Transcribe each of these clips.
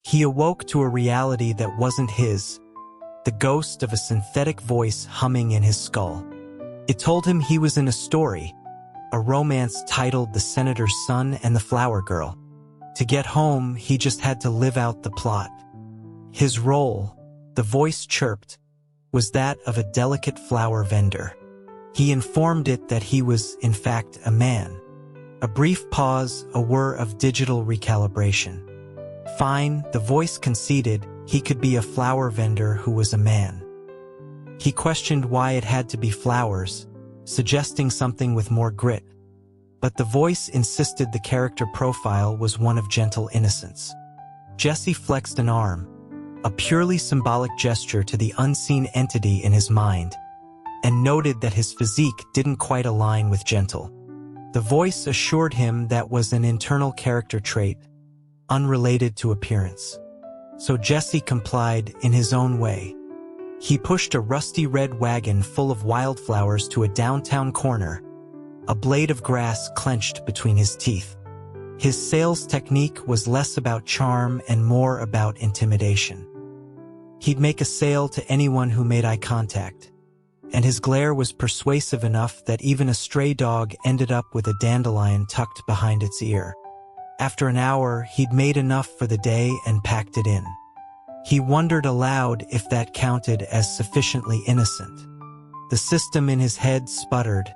He awoke to a reality that wasn't his, the ghost of a synthetic voice humming in his skull. It told him he was in a story, a romance titled The Senator's Son and the Flower Girl. To get home, he just had to live out the plot. His role, the voice chirped, was that of a delicate flower vendor. He informed it that he was, in fact, a man. A brief pause, a whir of digital recalibration. Fine, the voice conceded he could be a flower vendor who was a man. He questioned why it had to be flowers, suggesting something with more grit. But the voice insisted the character profile was one of gentle innocence. Jesse flexed an arm, a purely symbolic gesture to the unseen entity in his mind, and noted that his physique didn't quite align with gentle. The voice assured him that was an internal character trait, unrelated to appearance. So Jesse complied in his own way. He pushed a rusty red wagon full of wildflowers to a downtown corner, a blade of grass clenched between his teeth. His sales technique was less about charm and more about intimidation. He'd make a sale to anyone who made eye contact, and his glare was persuasive enough that even a stray dog ended up with a dandelion tucked behind its ear. After an hour, he'd made enough for the day and packed it in. He wondered aloud if that counted as sufficiently innocent. The system in his head sputtered,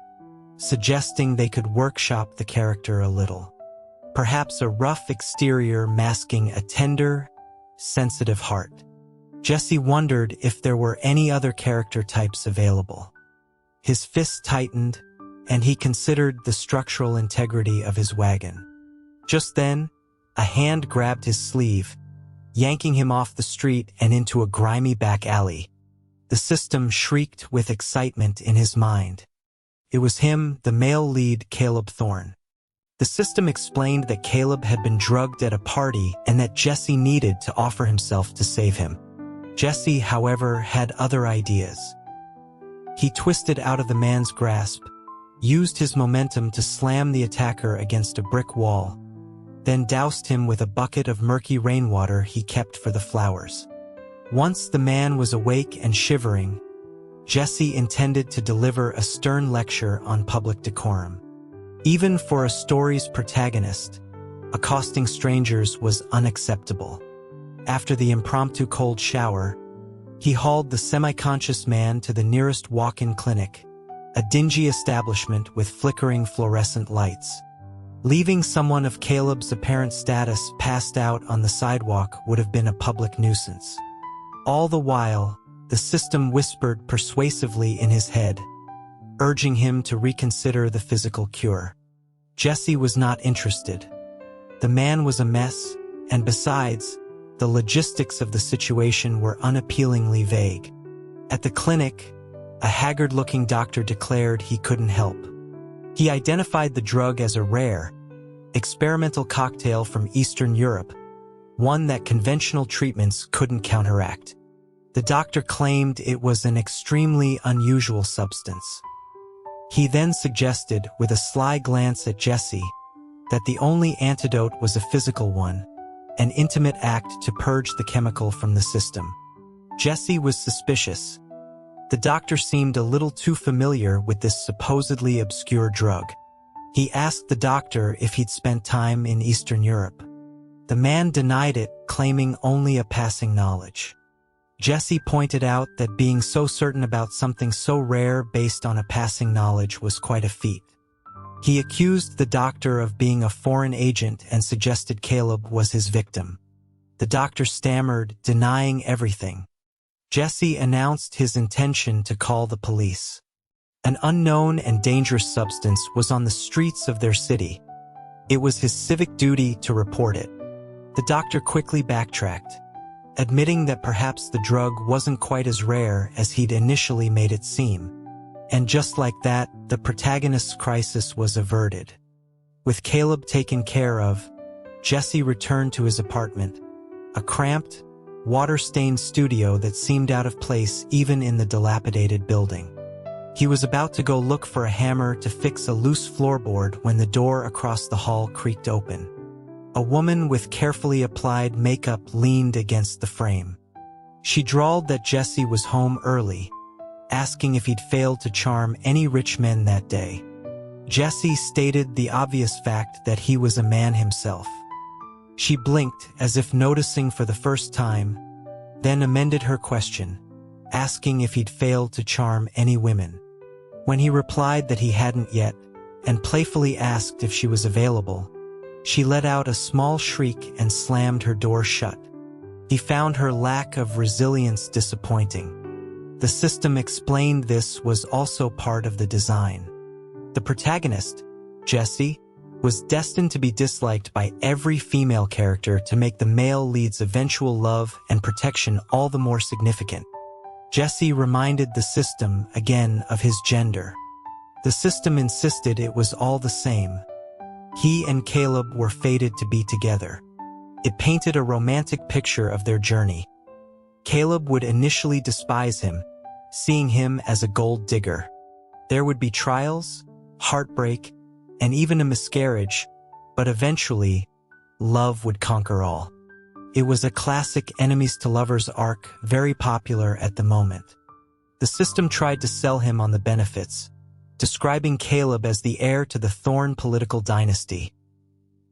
suggesting they could workshop the character a little. Perhaps a rough exterior masking a tender, sensitive heart. Jesse wondered if there were any other character types available. His fist tightened, and he considered the structural integrity of his wagon. Just then, a hand grabbed his sleeve, yanking him off the street and into a grimy back alley. The system shrieked with excitement in his mind. It was him, the male lead, Caleb Thorne. The system explained that Caleb had been drugged at a party and that Jesse needed to offer himself to save him. Jesse, however, had other ideas. He twisted out of the man's grasp, used his momentum to slam the attacker against a brick wall, then doused him with a bucket of murky rainwater he kept for the flowers. Once the man was awake and shivering, Jesse intended to deliver a stern lecture on public decorum. Even for a story's protagonist, accosting strangers was unacceptable. After the impromptu cold shower, he hauled the semi-conscious man to the nearest walk-in clinic, a dingy establishment with flickering fluorescent lights. Leaving someone of Caleb's apparent status passed out on the sidewalk would have been a public nuisance. All the while, the system whispered persuasively in his head, urging him to reconsider the physical cure. Jesse was not interested. The man was a mess, and besides, the logistics of the situation were unappealingly vague. At the clinic, a haggard-looking doctor declared he couldn't help. He identified the drug as a rare, experimental cocktail from Eastern Europe, one that conventional treatments couldn't counteract. The doctor claimed it was an extremely unusual substance. He then suggested, with a sly glance at Jesse, that the only antidote was a physical one, an intimate act to purge the chemical from the system. Jesse was suspicious. The doctor seemed a little too familiar with this supposedly obscure drug. He asked the doctor if he'd spent time in Eastern Europe. The man denied it, claiming only a passing knowledge. Jesse pointed out that being so certain about something so rare based on a passing knowledge was quite a feat. He accused the doctor of being a foreign agent and suggested Caleb was his victim. The doctor stammered, denying everything. Jesse announced his intention to call the police. An unknown and dangerous substance was on the streets of their city. It was his civic duty to report it. The doctor quickly backtracked, admitting that perhaps the drug wasn't quite as rare as he'd initially made it seem. And just like that, the protagonist's crisis was averted. With Caleb taken care of, Jesse returned to his apartment, a cramped, water-stained studio that seemed out of place even in the dilapidated building. He was about to go look for a hammer to fix a loose floorboard when the door across the hall creaked open. A woman with carefully applied makeup leaned against the frame. She drawled that Jesse was home early, asking if he'd failed to charm any rich men that day. Jesse stated the obvious fact that he was a man himself. She blinked as if noticing for the first time, then amended her question, asking if he'd failed to charm any women. When he replied that he hadn't yet, and playfully asked if she was available, she let out a small shriek and slammed her door shut. He found her lack of resilience disappointing. The system explained this was also part of the design. The protagonist, Jesse, was destined to be disliked by every female character to make the male lead's eventual love and protection all the more significant. Jesse reminded the system again of his gender. The system insisted it was all the same. He and Caleb were fated to be together. It painted a romantic picture of their journey. Caleb would initially despise him, seeing him as a gold digger. There would be trials, heartbreak, and even a miscarriage, but eventually, love would conquer all. It was a classic enemies to lovers arc, very popular at the moment. The system tried to sell him on the benefits, describing Caleb as the heir to the Thorne political dynasty.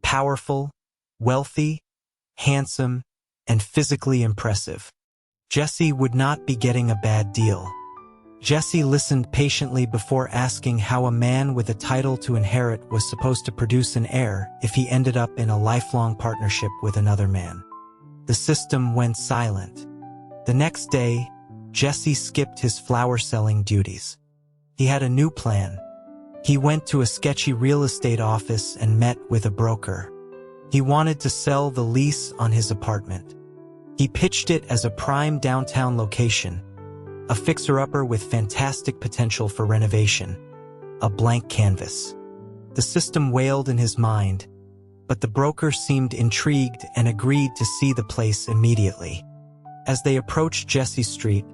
Powerful, wealthy, handsome, and physically impressive. Jesse would not be getting a bad deal. Jesse listened patiently before asking how a man with a title to inherit was supposed to produce an heir if he ended up in a lifelong partnership with another man. The system went silent. The next day, Jesse skipped his flower-selling duties. He had a new plan. He went to a sketchy real estate office and met with a broker. He wanted to sell the lease on his apartment. He pitched it as a prime downtown location, a fixer-upper with fantastic potential for renovation, a blank canvas. The system wailed in his mind, but the broker seemed intrigued and agreed to see the place immediately. As they approached Jesse Street,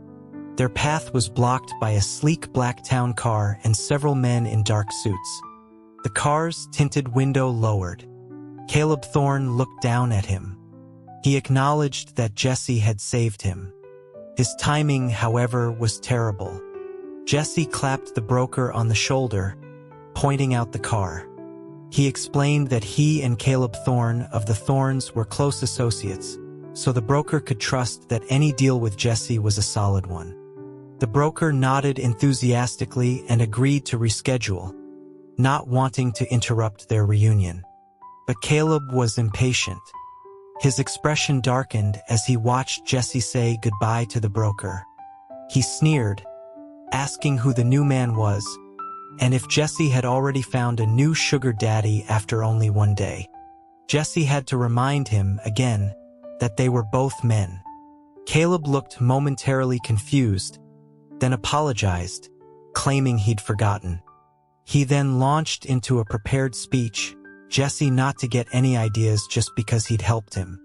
their path was blocked by a sleek black town car and several men in dark suits. The car's tinted window lowered. Caleb Thorne looked down at him. He acknowledged that Jesse had saved him. His timing, however, was terrible. Jesse clapped the broker on the shoulder, pointing out the car. He explained that he and Caleb Thorne of the Thorns were close associates, so the broker could trust that any deal with Jesse was a solid one. The broker nodded enthusiastically and agreed to reschedule, not wanting to interrupt their reunion. But Caleb was impatient. His expression darkened as he watched Jesse say goodbye to the broker. He sneered, asking who the new man was, and if Jesse had already found a new sugar daddy after only one day. Jesse had to remind him, again, that they were both men. Caleb looked momentarily confused, then apologized, claiming he'd forgotten. He then launched into a prepared speech, Jesse not to get any ideas just because he'd helped him.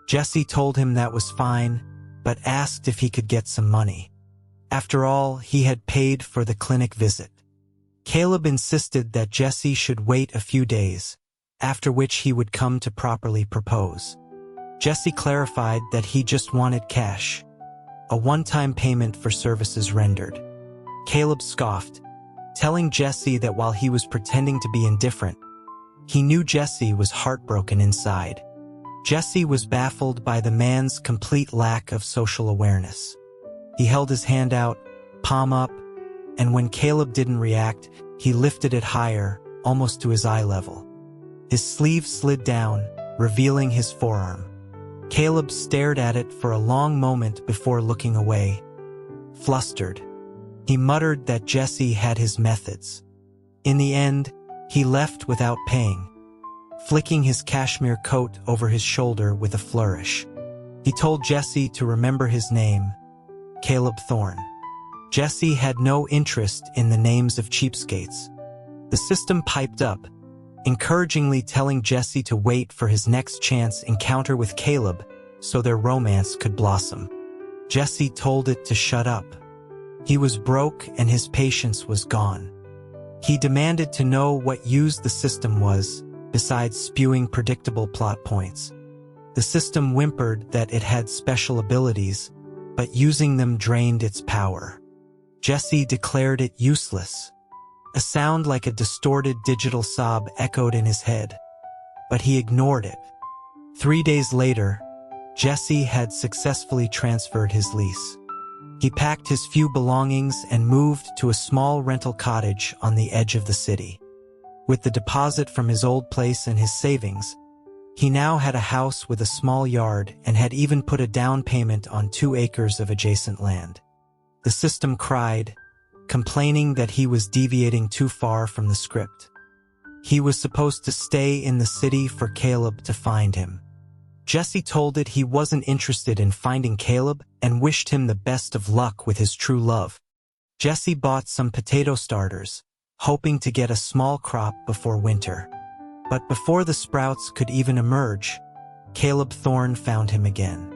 Jesse told him that was fine, but asked if he could get some money. After all, he had paid for the clinic visit. Caleb insisted that Jesse should wait a few days, after which he would come to properly propose. Jesse clarified that he just wanted cash, a one-time payment for services rendered. Caleb scoffed, telling Jesse that while he was pretending to be indifferent, he knew Jesse was heartbroken inside. Jesse was baffled by the man's complete lack of social awareness. He held his hand out, palm up, and when Caleb didn't react, he lifted it higher, almost to his eye level. His sleeve slid down, revealing his forearm. Caleb stared at it for a long moment before looking away. Flustered, he muttered that Jesse had his methods. In the end, he left without paying, flicking his cashmere coat over his shoulder with a flourish. He told Jesse to remember his name, Caleb Thorne. Jesse had no interest in the names of cheapskates. The system piped up, encouragingly telling Jesse to wait for his next chance encounter with Caleb so their romance could blossom. Jesse told it to shut up. He was broke and his patience was gone. He demanded to know what use the system was, besides spewing predictable plot points. The system whimpered that it had special abilities, but using them drained its power. Jesse declared it useless. A sound like a distorted digital sob echoed in his head, but he ignored it. 3 days later, Jesse had successfully transferred his lease. He packed his few belongings and moved to a small rental cottage on the edge of the city. With the deposit from his old place and his savings, he now had a house with a small yard and had even put a down payment on 2 acres of adjacent land. The system cried, complaining that he was deviating too far from the script. He was supposed to stay in the city for Caleb to find him. Jesse told it he wasn't interested in finding Caleb and wished him the best of luck with his true love. Jesse bought some potato starters, hoping to get a small crop before winter. But before the sprouts could even emerge, Caleb Thorne found him again.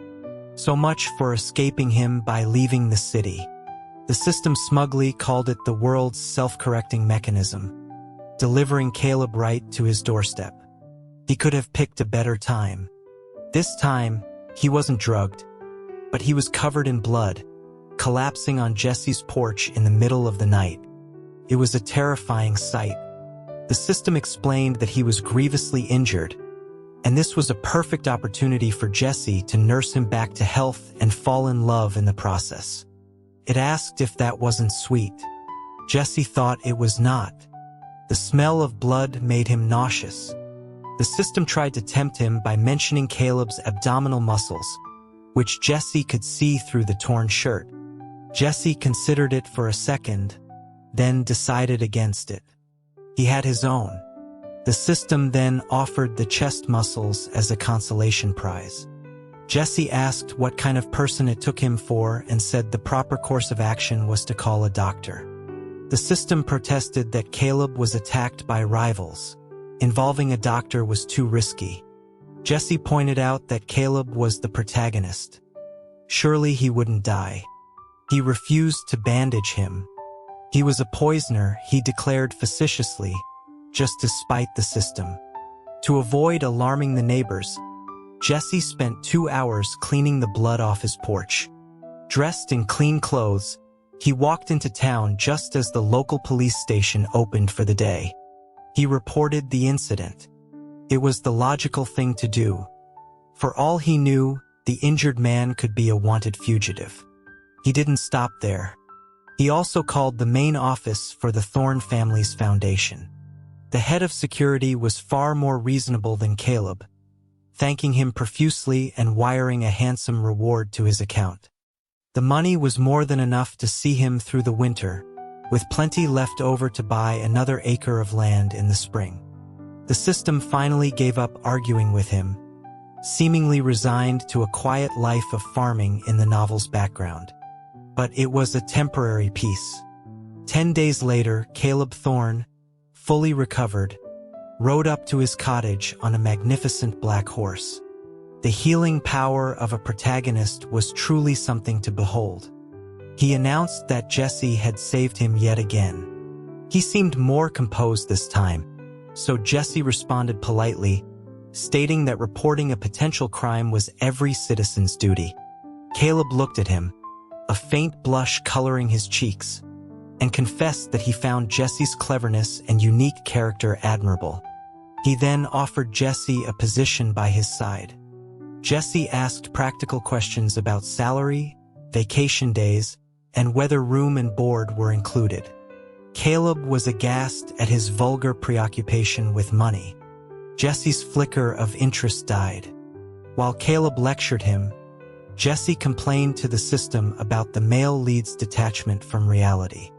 So much for escaping him by leaving the city. The system smugly called it the world's self-correcting mechanism, delivering Caleb right to his doorstep. He could have picked a better time. This time, he wasn't drugged, but he was covered in blood, collapsing on Jesse's porch in the middle of the night. It was a terrifying sight. The system explained that he was grievously injured, and this was a perfect opportunity for Jesse to nurse him back to health and fall in love in the process. It asked if that wasn't sweet. Jesse thought it was not. The smell of blood made him nauseous. The system tried to tempt him by mentioning Caleb's abdominal muscles, which Jesse could see through the torn shirt. Jesse considered it for a second, then decided against it. He had his own. The system then offered the chest muscles as a consolation prize. Jesse asked what kind of person it took him for and said the proper course of action was to call a doctor. The system protested that Caleb was attacked by rivals. Involving a doctor was too risky. Jesse pointed out that Caleb was the protagonist. Surely he wouldn't die. He refused to bandage him. He was a poisoner, he declared facetiously, just to spite the system. To avoid alarming the neighbors, Jesse spent 2 hours cleaning the blood off his porch. Dressed in clean clothes, he walked into town just as the local police station opened for the day. He reported the incident. It was the logical thing to do. For all he knew, the injured man could be a wanted fugitive. He didn't stop there. He also called the main office for the Thorne family's foundation. The head of security was far more reasonable than Caleb, thanking him profusely and wiring a handsome reward to his account. The money was more than enough to see him through the winter, with plenty left over to buy another acre of land in the spring. The system finally gave up arguing with him, seemingly resigned to a quiet life of farming in the novel's background. But it was a temporary peace. 10 days later, Caleb Thorne, fully recovered, rode up to his cottage on a magnificent black horse. The healing power of a protagonist was truly something to behold. He announced that Jesse had saved him yet again. He seemed more composed this time, so Jesse responded politely, stating that reporting a potential crime was every citizen's duty. Caleb looked at him, a faint blush coloring his cheeks, and confessed that he found Jesse's cleverness and unique character admirable. He then offered Jesse a position by his side. Jesse asked practical questions about salary, vacation days, and whether room and board were included. Caleb was aghast at his vulgar preoccupation with money. Jesse's flicker of interest died. While Caleb lectured him, Jesse complained to the system about the male lead's detachment from reality.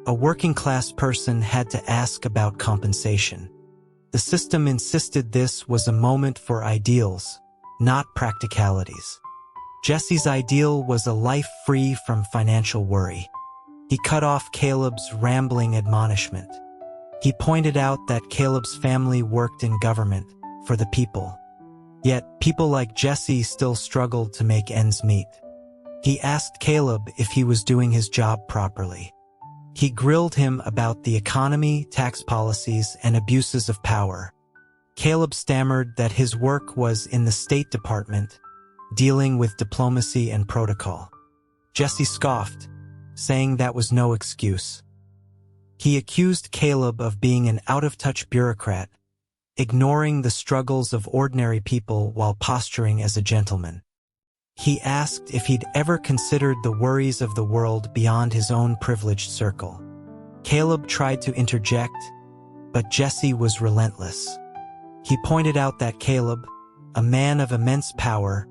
A working-class person had to ask about compensation. The system insisted this was a moment for ideals, not practicalities. Jesse's ideal was a life free from financial worry. He cut off Caleb's rambling admonishment. He pointed out that Caleb's family worked in government for the people. Yet, people like Jesse still struggled to make ends meet. He asked Caleb if he was doing his job properly. He grilled him about the economy, tax policies, and abuses of power. Caleb stammered that his work was in the State Department, dealing with diplomacy and protocol. Jesse scoffed, saying that was no excuse. He accused Caleb of being an out-of-touch bureaucrat, ignoring the struggles of ordinary people while posturing as a gentleman. He asked if he'd ever considered the worries of the world beyond his own privileged circle. Caleb tried to interject, but Jesse was relentless. He pointed out that Caleb, a man of immense power,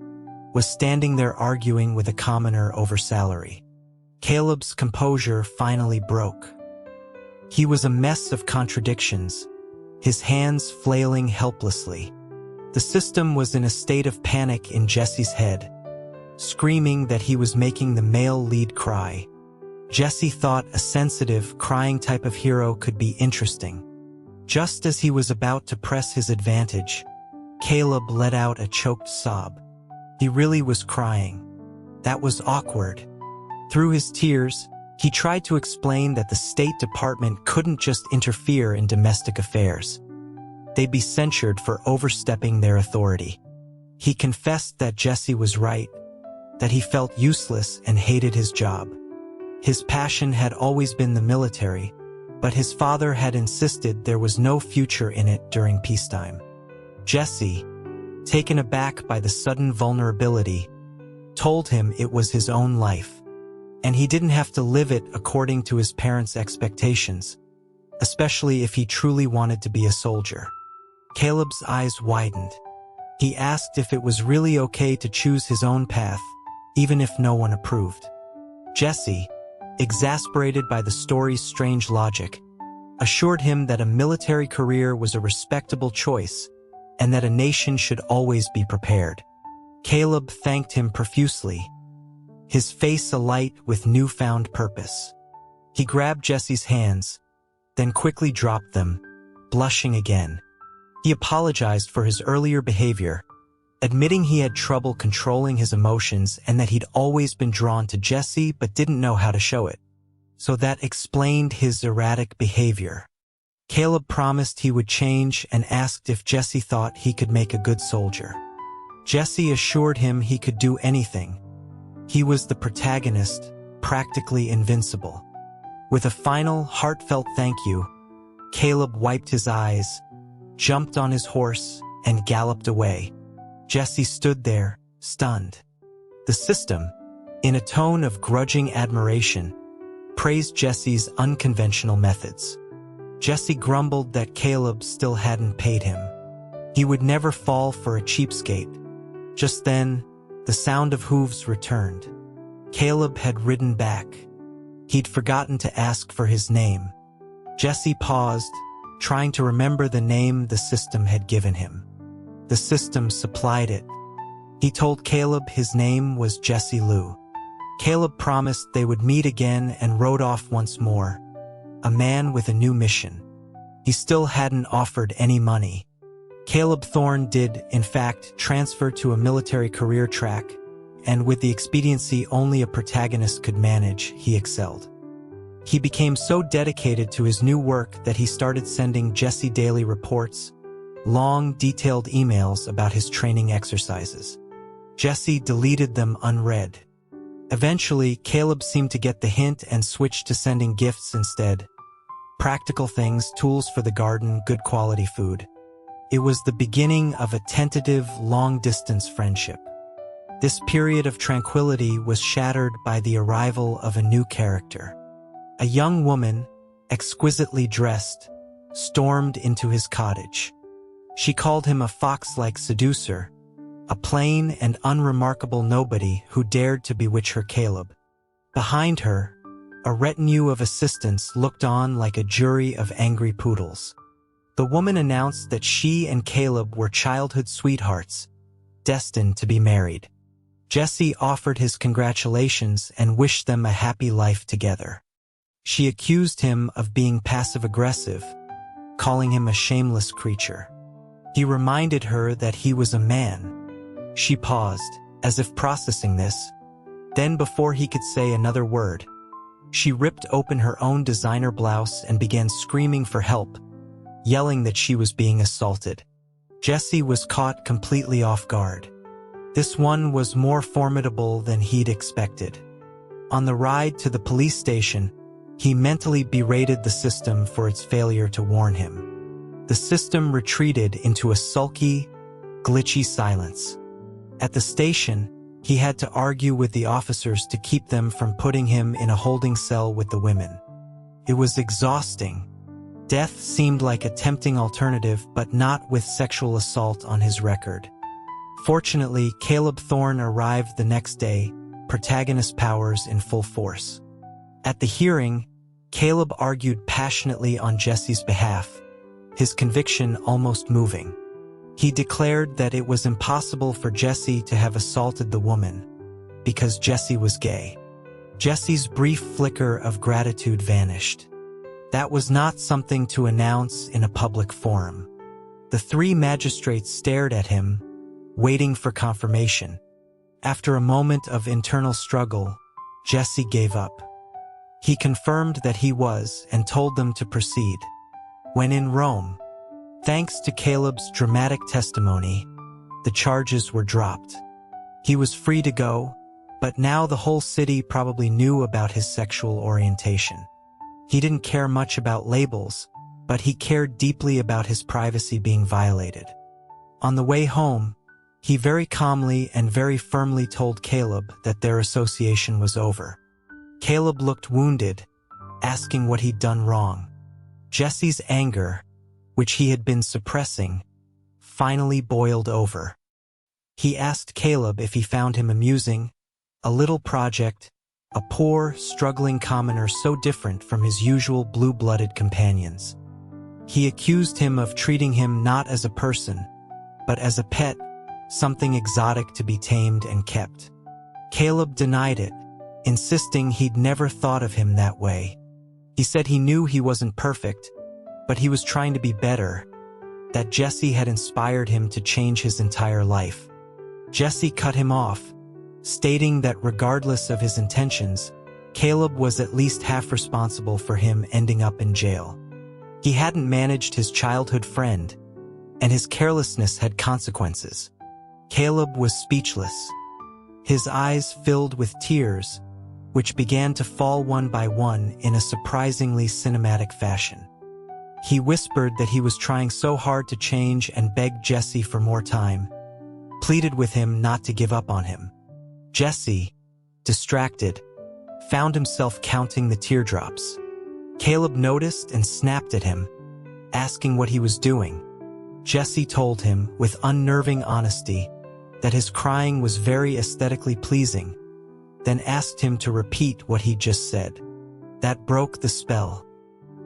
was standing there arguing with a commoner over salary. Caleb's composure finally broke. He was a mess of contradictions, his hands flailing helplessly. The system was in a state of panic in Jesse's head, screaming that he was making the male lead cry. Jesse thought a sensitive, crying type of hero could be interesting. Just as he was about to press his advantage, Caleb let out a choked sob. He really was crying. That was awkward. Through his tears, he tried to explain that the State Department couldn't just interfere in domestic affairs. They'd be censured for overstepping their authority. He confessed that Jesse was right, that he felt useless and hated his job. His passion had always been the military, but his father had insisted there was no future in it during peacetime. Jesse, taken aback by the sudden vulnerability, told him it was his own life, and he didn't have to live it according to his parents' expectations, especially if he truly wanted to be a soldier. Caleb's eyes widened. He asked if it was really okay to choose his own path, even if no one approved. Jesse, exasperated by the story's strange logic, assured him that a military career was a respectable choice and that a nation should always be prepared. Caleb thanked him profusely, his face alight with newfound purpose. He grabbed Jesse's hands, then quickly dropped them, blushing again. He apologized for his earlier behavior, admitting he had trouble controlling his emotions and that he'd always been drawn to Jesse but didn't know how to show it. So that explained his erratic behavior. Caleb promised he would change and asked if Jesse thought he could make a good soldier. Jesse assured him he could do anything. He was the protagonist, practically invincible. With a final, heartfelt thank you, Caleb wiped his eyes, jumped on his horse, and galloped away. Jesse stood there, stunned. The system, in a tone of grudging admiration, praised Jesse's unconventional methods. Jesse grumbled that Caleb still hadn't paid him. He would never fall for a cheapskate. Just then, the sound of hooves returned. Caleb had ridden back. He'd forgotten to ask for his name. Jesse paused, trying to remember the name the system had given him. The system supplied it. He told Caleb his name was Jesse Liu. Caleb promised they would meet again and rode off once more, a man with a new mission. He still hadn't offered any money. Caleb Thorne did, in fact, transfer to a military career track, and with the expediency only a protagonist could manage, he excelled. He became so dedicated to his new work that he started sending Jesse daily reports, long, detailed emails about his training exercises. Jesse deleted them unread. Eventually, Caleb seemed to get the hint and switched to sending gifts instead. Practical things, tools for the garden, good quality food. It was the beginning of a tentative, long-distance friendship. This period of tranquility was shattered by the arrival of a new character. A young woman, exquisitely dressed, stormed into his cottage. She called him a fox-like seducer, a plain and unremarkable nobody who dared to bewitch her Caleb. Behind her, a retinue of assistants looked on like a jury of angry poodles. The woman announced that she and Caleb were childhood sweethearts, destined to be married. Jesse offered his congratulations and wished them a happy life together. She accused him of being passive-aggressive, calling him a shameless creature. He reminded her that he was a man. She paused, as if processing this. Then, before he could say another word, she ripped open her own designer blouse and began screaming for help, yelling that she was being assaulted. Jesse was caught completely off guard. This one was more formidable than he'd expected. On the ride to the police station, he mentally berated the system for its failure to warn him. The system retreated into a sulky, glitchy silence. At the station, he had to argue with the officers to keep them from putting him in a holding cell with the women. It was exhausting. Death seemed like a tempting alternative, but not with sexual assault on his record. Fortunately, Caleb Thorne arrived the next day, protagonist powers in full force. At the hearing, Caleb argued passionately on Jesse's behalf, his conviction almost moving. He declared that it was impossible for Jesse to have assaulted the woman, because Jesse was gay. Jesse's brief flicker of gratitude vanished. That was not something to announce in a public forum. The three magistrates stared at him, waiting for confirmation. After a moment of internal struggle, Jesse gave up. He confirmed that he was and told them to proceed. When in Rome, thanks to Caleb's dramatic testimony, the charges were dropped. He was free to go, but now the whole city probably knew about his sexual orientation. He didn't care much about labels, but he cared deeply about his privacy being violated. On the way home, he very calmly and very firmly told Caleb that their association was over. Caleb looked wounded, asking what he'd done wrong. Jesse's anger, which he had been suppressing, finally boiled over. He asked Caleb if he found him amusing, a little project, a poor, struggling commoner so different from his usual blue-blooded companions. He accused him of treating him not as a person, but as a pet, something exotic to be tamed and kept. Caleb denied it, insisting he'd never thought of him that way. He said he knew he wasn't perfect, but he was trying to be better, that Jesse had inspired him to change his entire life. Jesse cut him off, stating that regardless of his intentions, Caleb was at least half responsible for him ending up in jail. He hadn't managed his childhood friend, and his carelessness had consequences. Caleb was speechless. His eyes filled with tears, which began to fall one by one in a surprisingly cinematic fashion. He whispered that he was trying so hard to change and begged Jesse for more time, pleaded with him not to give up on him. Jesse, distracted, found himself counting the teardrops. Caleb noticed and snapped at him, asking what he was doing. Jesse told him, with unnerving honesty, that his crying was very aesthetically pleasing, then asked him to repeat what he just said. That broke the spell.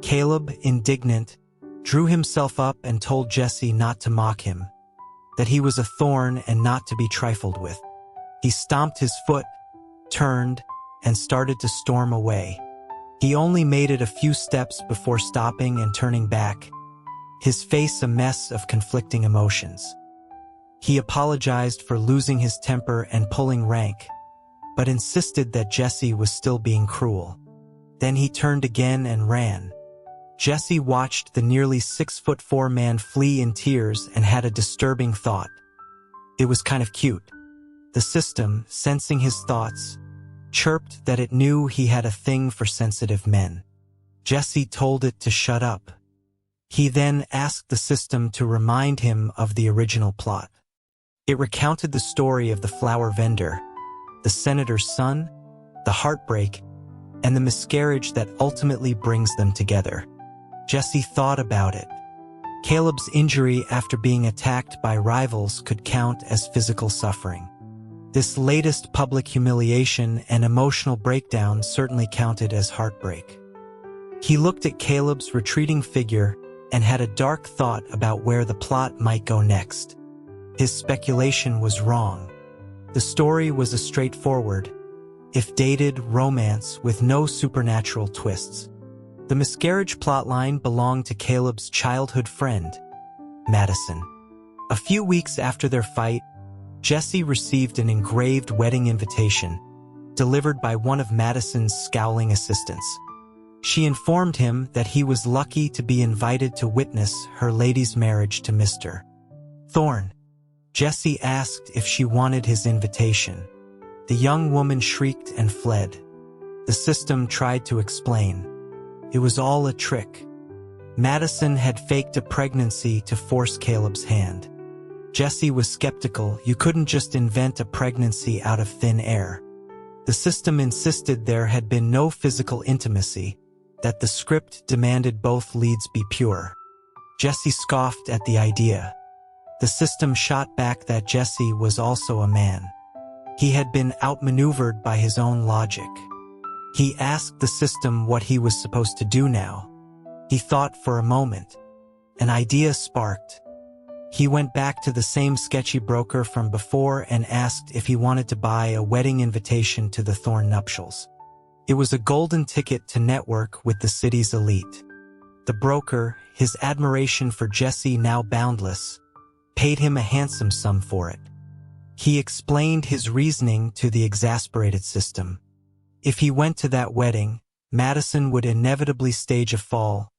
Caleb, indignant, drew himself up and told Jesse not to mock him, that he was a thorn and not to be trifled with. He stomped his foot, turned, and started to storm away. He only made it a few steps before stopping and turning back, his face a mess of conflicting emotions. He apologized for losing his temper and pulling rank, but insisted that Jesse was still being cruel. Then he turned again and ran. Jesse watched the nearly 6'4" man flee in tears and had a disturbing thought. It was kind of cute. The system, sensing his thoughts, chirped that it knew he had a thing for sensitive men. Jesse told it to shut up. He then asked the system to remind him of the original plot. It recounted the story of the flower vendor, the senator's son, the heartbreak, and the miscarriage that ultimately brings them together. Jesse thought about it. Caleb's injury after being attacked by rivals could count as physical suffering. This latest public humiliation and emotional breakdown certainly counted as heartbreak. He looked at Caleb's retreating figure and had a dark thought about where the plot might go next. His speculation was wrong. The story was a straightforward, if dated, romance with no supernatural twists. The miscarriage plotline belonged to Caleb's childhood friend, Madison. A few weeks after their fight, Jesse received an engraved wedding invitation, delivered by one of Madison's scowling assistants. She informed him that he was lucky to be invited to witness her lady's marriage to Mr. Thorn. Jesse asked if she wanted his invitation. The young woman shrieked and fled. The system tried to explain. It was all a trick. Madison had faked a pregnancy to force Caleb's hand. Jesse was skeptical. You couldn't just invent a pregnancy out of thin air. The system insisted there had been no physical intimacy, that the script demanded both leads be pure. Jesse scoffed at the idea. The system shot back that Jesse was also a man. He had been outmaneuvered by his own logic. He asked the system what he was supposed to do now. He thought for a moment. An idea sparked. He went back to the same sketchy broker from before and asked if he wanted to buy a wedding invitation to the Thorn nuptials. It was a golden ticket to network with the city's elite. The broker, his admiration for Jesse now boundless, paid him a handsome sum for it. He explained his reasoning to the exasperated system. If he went to that wedding, Madison would inevitably stage a fall,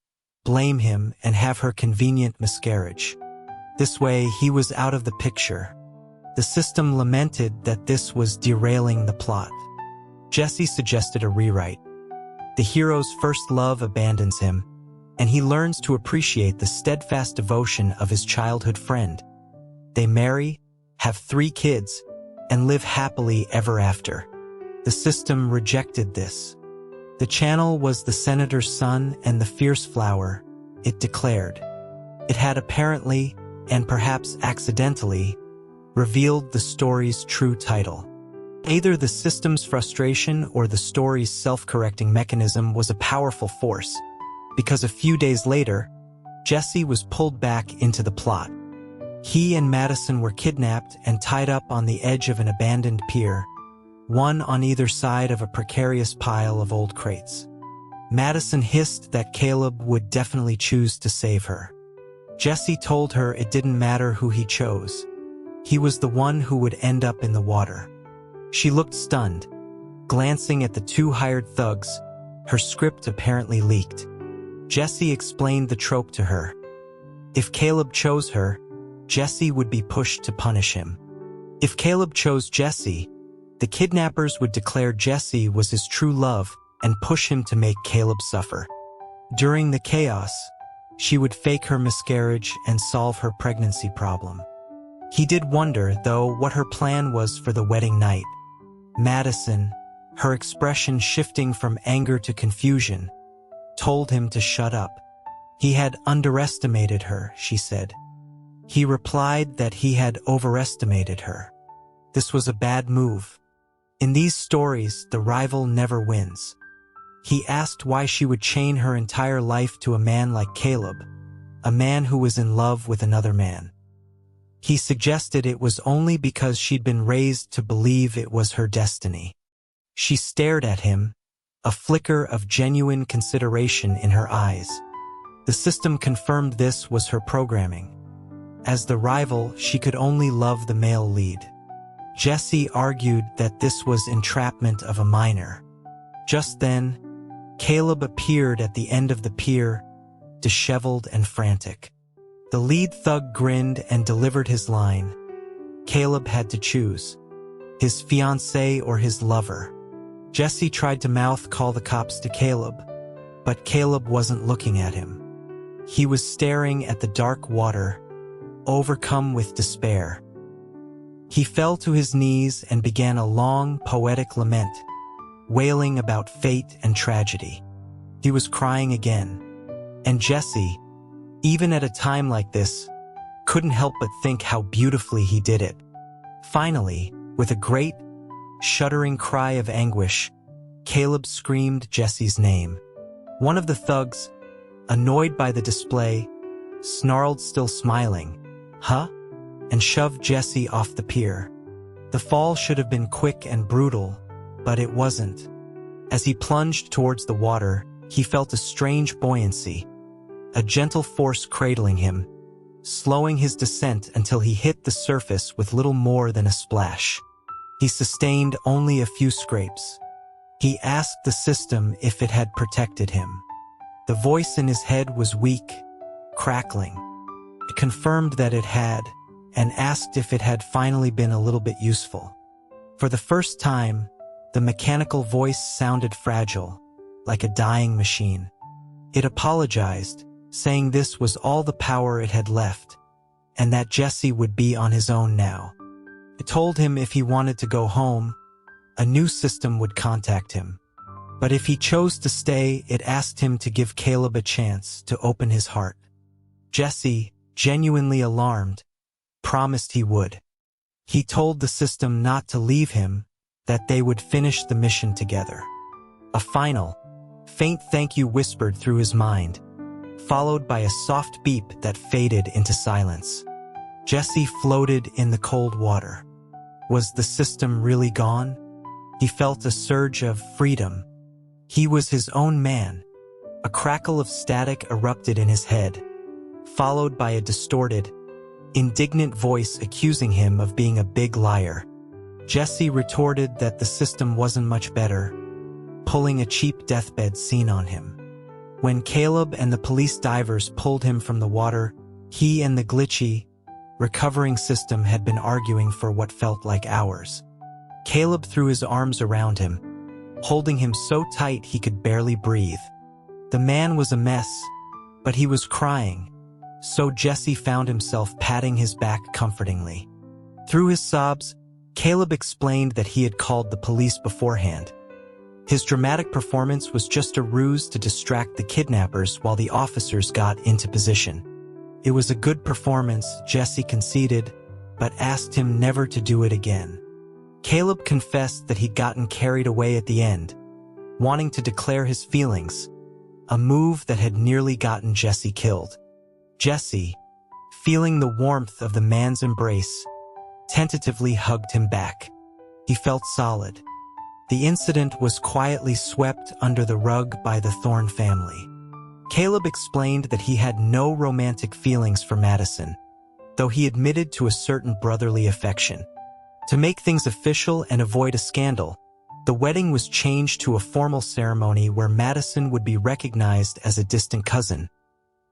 blame him, and have her convenient miscarriage. This way, he was out of the picture. The system lamented that this was derailing the plot. Jesse suggested a rewrite. The hero's first love abandons him, and he learns to appreciate the steadfast devotion of his childhood friend. They marry, have 3 kids, and live happily ever after. The system rejected this. The channel was the senator's son and the fierce flower, it declared. It had apparently, and perhaps accidentally, revealed the story's true title. Either the system's frustration or the story's self-correcting mechanism was a powerful force, because a few days later, Jesse was pulled back into the plot. He and Madison were kidnapped and tied up on the edge of an abandoned pier, one on either side of a precarious pile of old crates. Madison hissed that Caleb would definitely choose to save her. Jesse told her it didn't matter who he chose. He was the one who would end up in the water. She looked stunned, glancing at the 2 hired thugs, her script apparently leaked. Jesse explained the trope to her. If Caleb chose her, Jesse would be pushed to punish him. If Caleb chose Jesse, the kidnappers would declare Jesse was his true love and push him to make Caleb suffer. During the chaos, she would fake her miscarriage and solve her pregnancy problem. He did wonder, though, what her plan was for the wedding night. Madison, her expression shifting from anger to confusion, told him to shut up. He had underestimated her, she said. He replied that he had overestimated her. This was a bad move. In these stories, the rival never wins. He asked why she would chain her entire life to a man like Caleb, a man who was in love with another man. He suggested it was only because she'd been raised to believe it was her destiny. She stared at him, a flicker of genuine consideration in her eyes. The system confirmed this was her programming. As the rival, she could only love the male lead. Jesse argued that this was entrapment of a minor. Just then, Caleb appeared at the end of the pier, disheveled and frantic. The lead thug grinned and delivered his line. Caleb had to choose, his fiancée or his lover. Jesse tried to call the cops to Caleb, but Caleb wasn't looking at him. He was staring at the dark water, overcome with despair. He fell to his knees and began a long, poetic lament, wailing about fate and tragedy. He was crying again. And Jesse, even at a time like this, couldn't help but think how beautifully he did it. Finally, with a great, shuddering cry of anguish, Caleb screamed Jesse's name. One of the thugs, annoyed by the display, snarled, still smiling, "Huh?" and shoved Jesse off the pier. The fall should have been quick and brutal, but it wasn't. As he plunged towards the water, he felt a strange buoyancy, a gentle force cradling him, slowing his descent until he hit the surface with little more than a splash. He sustained only a few scrapes. He asked the system if it had protected him. The voice in his head was weak, crackling. It confirmed that it had, and asked if it had finally been a little bit useful. For the first time, the mechanical voice sounded fragile, like a dying machine. It apologized, saying this was all the power it had left, and that Jesse would be on his own now. It told him if he wanted to go home, a new system would contact him. But if he chose to stay, it asked him to give Caleb a chance to open his heart. Jesse, genuinely alarmed, promised he would. He told the system not to leave him, that they would finish the mission together. A final, faint thank you whispered through his mind, followed by a soft beep that faded into silence. Jesse floated in the cold water. Was the system really gone? He felt a surge of freedom. He was his own man. A crackle of static erupted in his head, followed by a distorted, indignant voice accusing him of being a big liar. Jesse retorted that the system wasn't much better, pulling a cheap deathbed scene on him. When Caleb and the police divers pulled him from the water, he and the glitchy, recovering system had been arguing for what felt like hours. Caleb threw his arms around him, holding him so tight he could barely breathe. The man was a mess, but he was crying, so Jesse found himself patting his back comfortingly. Through his sobs, Caleb explained that he had called the police beforehand. His dramatic performance was just a ruse to distract the kidnappers while the officers got into position. It was a good performance, Jesse conceded, but asked him never to do it again. Caleb confessed that he'd gotten carried away at the end, wanting to declare his feelings, a move that had nearly gotten Jesse killed. Jesse, feeling the warmth of the man's embrace, tentatively hugged him back. He felt solid. The incident was quietly swept under the rug by the Thorne family. Caleb explained that he had no romantic feelings for Madison, though he admitted to a certain brotherly affection. To make things official and avoid a scandal, the wedding was changed to a formal ceremony where Madison would be recognized as a distant cousin,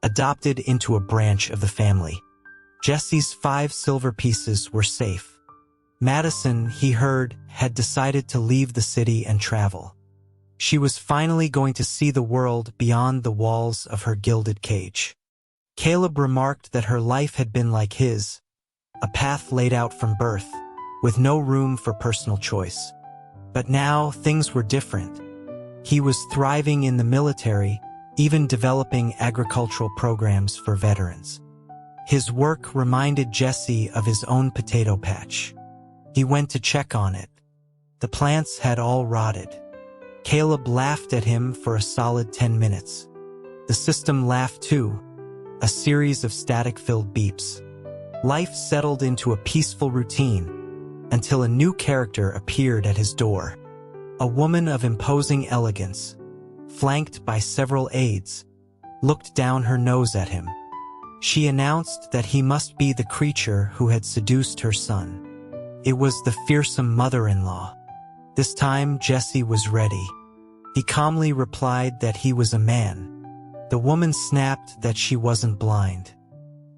adopted into a branch of the family. Jesse's 5 silver pieces were safe. Madison, he heard, had decided to leave the city and travel. She was finally going to see the world beyond the walls of her gilded cage. Caleb remarked that her life had been like his, a path laid out from birth, with no room for personal choice. But now things were different. He was thriving in the military, even developing agricultural programs for veterans. His work reminded Jesse of his own potato patch. He went to check on it. The plants had all rotted. Caleb laughed at him for a solid 10 minutes. The system laughed too, a series of static-filled beeps. Life settled into a peaceful routine until a new character appeared at his door. A woman of imposing elegance, flanked by several aides, looked down her nose at him. She announced that he must be the creature who had seduced her son. It was the fearsome mother-in-law. This time, Jesse was ready. He calmly replied that he was a man. The woman snapped that she wasn't blind.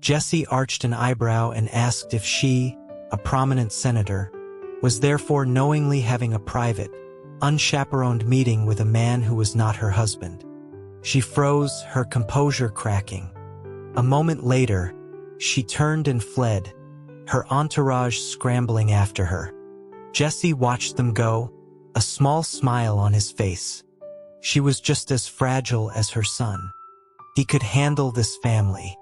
Jesse arched an eyebrow and asked if she, a prominent senator, was therefore knowingly having a private, unchaperoned meeting with a man who was not her husband. She froze, her composure cracking. A moment later, she turned and fled, her entourage scrambling after her. Jesse watched them go, a small smile on his face. She was just as fragile as her son. He could handle this family.